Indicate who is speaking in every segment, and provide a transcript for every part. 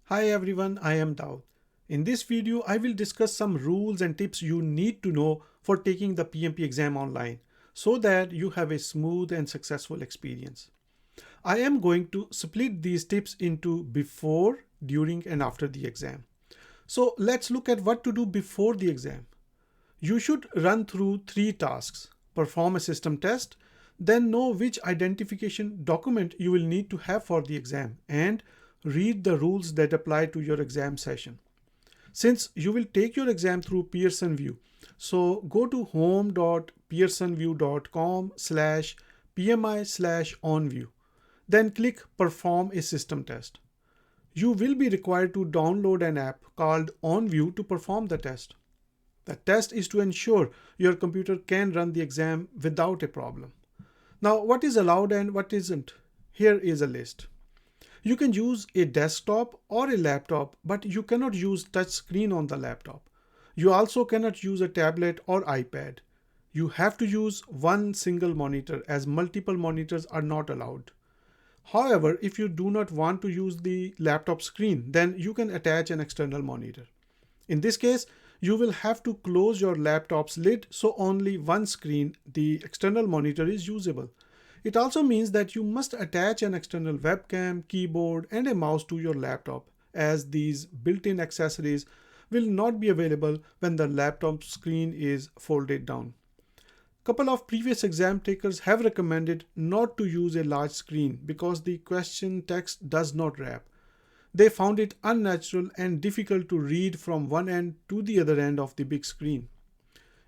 Speaker 1: Hi everyone, I am Daud. In this video, I will discuss some rules and tips you need to know for taking the PMP exam online so that you have a smooth and successful experience. I am going to split these tips into before, during, and after the exam. So let's look at what to do before the exam. You should run through three tasks: perform a system test, then know which identification document you will need to have for the exam, and read the rules that apply to your exam session. Since you will take your exam through Pearson VUE, so go to home.pearsonvue.com/PMI/onview. Then click perform a system test. You will be required to download an app called OnView to perform the test. The test is to ensure your computer can run the exam without a problem. Now, what is allowed and what isn't? Here is a list. You can use a desktop or a laptop, but you cannot use touch screen on the laptop. You also cannot use a tablet or iPad. You have to use one single monitor as multiple monitors are not allowed. However, if you do not want to use the laptop screen, then you can attach an external monitor. In this case, you will have to close your laptop's lid so only one screen, the external monitor, is usable. It also means that you must attach an external webcam, keyboard, and a mouse to your laptop, as these built-in accessories will not be available when the laptop screen is folded down. Couple of previous exam takers have recommended not to use a large screen because the question text does not wrap. They found it unnatural and difficult to read from one end to the other end of the big screen.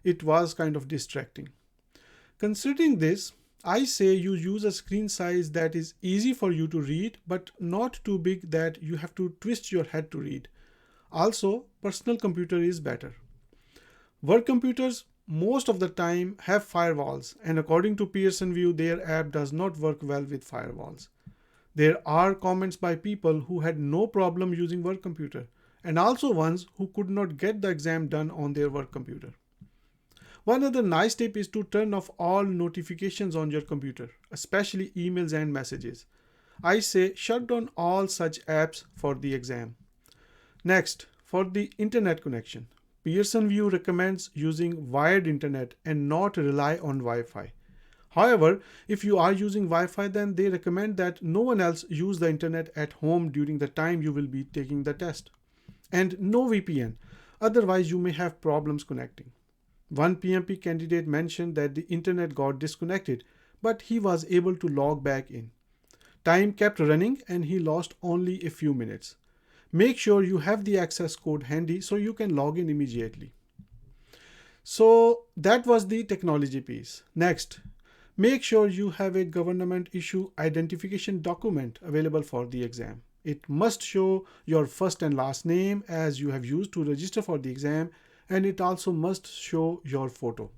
Speaker 1: It was kind of distracting. Considering this, I say you use a screen size that is easy for you to read but not too big that you have to twist your head to read. Also, personal computer is better. Work computers most of the time have firewalls, and according to Pearson VUE, their app does not work well with firewalls. There are comments by people who had no problem using work computer, and also ones who could not get the exam done on their work computer. One other nice tip is to turn off all notifications on your computer, especially emails and messages. I say shut down all such apps for the exam. Next, for the internet connection, Pearson VUE recommends using wired internet and not rely on Wi-Fi. However, if you are using Wi-Fi, then they recommend that no one else use the internet at home during the time you will be taking the test. And no VPN, otherwise you may have problems connecting. One PMP candidate mentioned that the internet got disconnected, but he was able to log back in. Time kept running and he lost only a few minutes. Make sure you have the access code handy so you can log in immediately. So that was the technology piece. Next, make sure you have a government issue identification document available for the exam. It must show your first and last name as you have used to register for the exam, and it also must show your photo.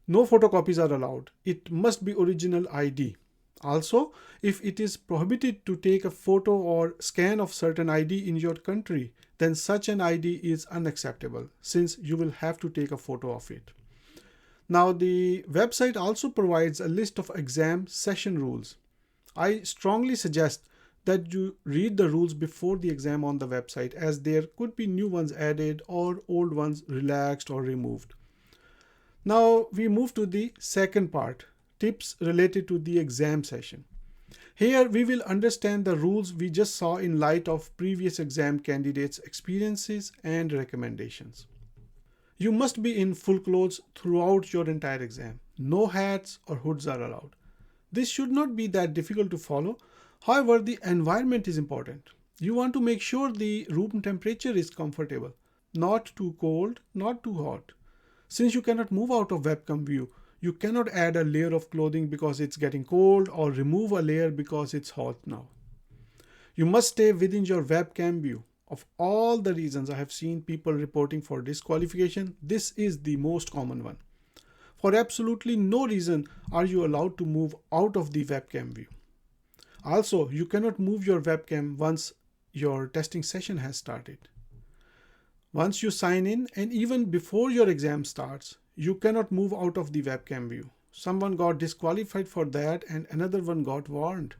Speaker 1: No photocopies are allowed. It must be original ID. Also, if it is prohibited to take a photo or scan of certain ID in your country, then such an ID is unacceptable since you will have to take a photo of it. Now, the website also provides a list of exam session rules. I strongly suggest that you read the rules before the exam on the website, as there could be new ones added or old ones relaxed or removed. Now we move to the second part, tips related to the exam session. Here we will understand the rules we just saw in light of previous exam candidates' experiences and recommendations. You must be in full clothes throughout your entire exam. No hats or hoods are allowed. This should not be that difficult to follow. However, the environment is important. You want to make sure the room temperature is comfortable, not too cold, not too hot. Since you cannot move out of webcam view, you cannot add a layer of clothing because it's getting cold or remove a layer because it's hot now. You must stay within your webcam view. Of all the reasons I have seen people reporting for disqualification, this is the most common one. For absolutely no reason are you allowed to move out of the webcam view. Also, you cannot move your webcam once your testing session has started. Once you sign in and even before your exam starts, you cannot move out of the webcam view. Someone got disqualified for that and another one got warned.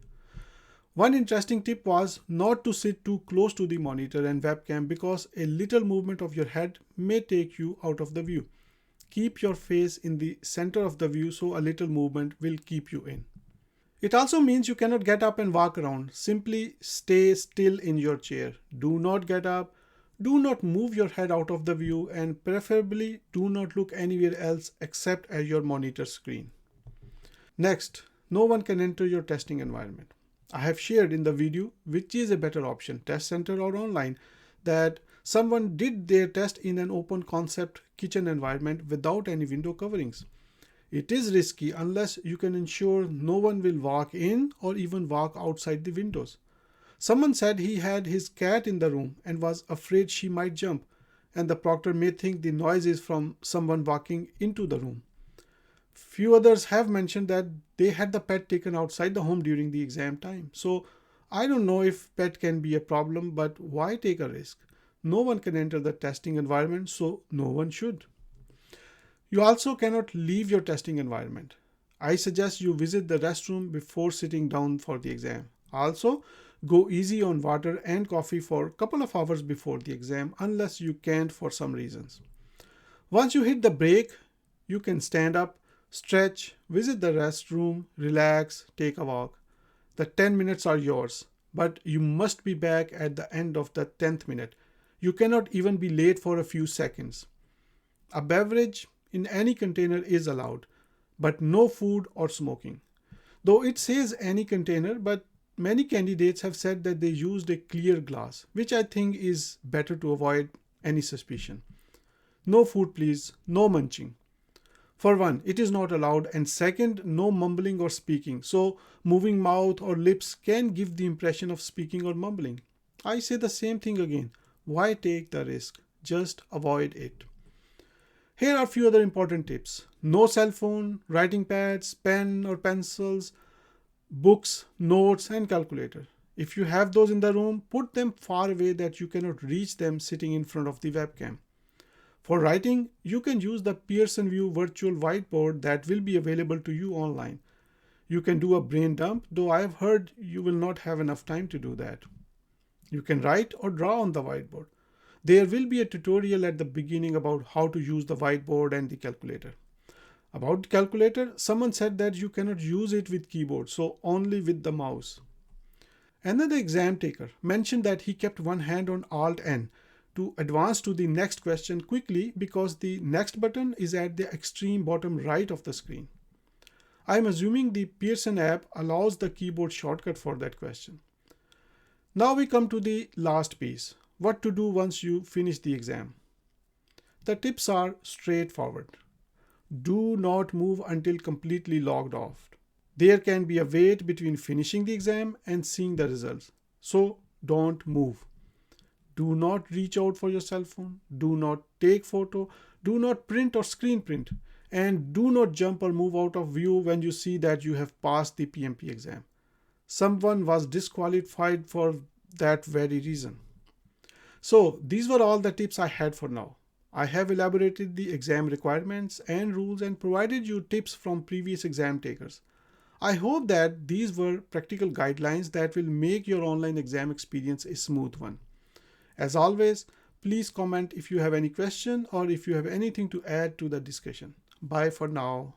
Speaker 1: One interesting tip was not to sit too close to the monitor and webcam because a little movement of your head may take you out of the view. Keep your face in the center of the view so a little movement will keep you in. It also means you cannot get up and walk around. Simply stay still in your chair. Do not get up. Do not move your head out of the view, and preferably do not look anywhere else except at your monitor screen. Next, no one can enter your testing environment. I have shared in the video which is a better option, test center or online, that someone did their test in an open concept kitchen environment without any window coverings. It is risky unless you can ensure no one will walk in or even walk outside the windows. Someone said he had his cat in the room and was afraid she might jump, and the proctor may think the noise is from someone walking into the room. Few others have mentioned that they had the pet taken outside the home during the exam time. So I don't know if pet can be a problem, but why take a risk? No one can enter the testing environment, so no one should. You also cannot leave your testing environment. I suggest you visit the restroom before sitting down for the exam. Also, go easy on water and coffee for a couple of hours before the exam unless you can't for some reasons. Once you hit the break, you can stand up, stretch, visit the restroom, relax, take a walk. The 10 minutes are yours, but you must be back at the end of the 10th minute. You cannot even be late for a few seconds. A beverage in any container is allowed, but no food or smoking. Though it says any container, but many candidates have said that they used a clear glass, which I think is better to avoid any suspicion. No food please, no munching. For one, it is not allowed, and second, no mumbling or speaking. So moving mouth or lips can give the impression of speaking or mumbling. I say the same thing again. Why take the risk? Just avoid it. Here are a few other important tips. No cell phone, writing pads, pen or pencils, books, notes, and calculator. If you have those in the room, put them far away that you cannot reach them sitting in front of the webcam. For writing, you can use the Pearson VUE virtual whiteboard that will be available to you online. You can do a brain dump, though I have heard you will not have enough time to do that. You can write or draw on the whiteboard. There will be a tutorial at the beginning about how to use the whiteboard and the calculator. About the calculator, someone said that you cannot use it with keyboard, so only with the mouse. Another exam taker mentioned that he kept one hand on Alt-N to advance to the next question quickly because the next button is at the extreme bottom right of the screen. I am assuming the Pearson app allows the keyboard shortcut for that question. Now we come to the last piece, what to do once you finish the exam. The tips are straightforward. Do not move until completely logged off. There can be a wait between finishing the exam and seeing the results, so don't move. Do not reach out for your cell phone. Do not take photo. Do not print or screen print. And do not jump or move out of view when you see that you have passed the PMP exam. Someone was disqualified for that very reason. So these were all the tips I had for now. I have elaborated the exam requirements and rules and provided you tips from previous exam takers. I hope that these were practical guidelines that will make your online exam experience a smooth one. As always, please comment if you have any question or if you have anything to add to the discussion. Bye for now.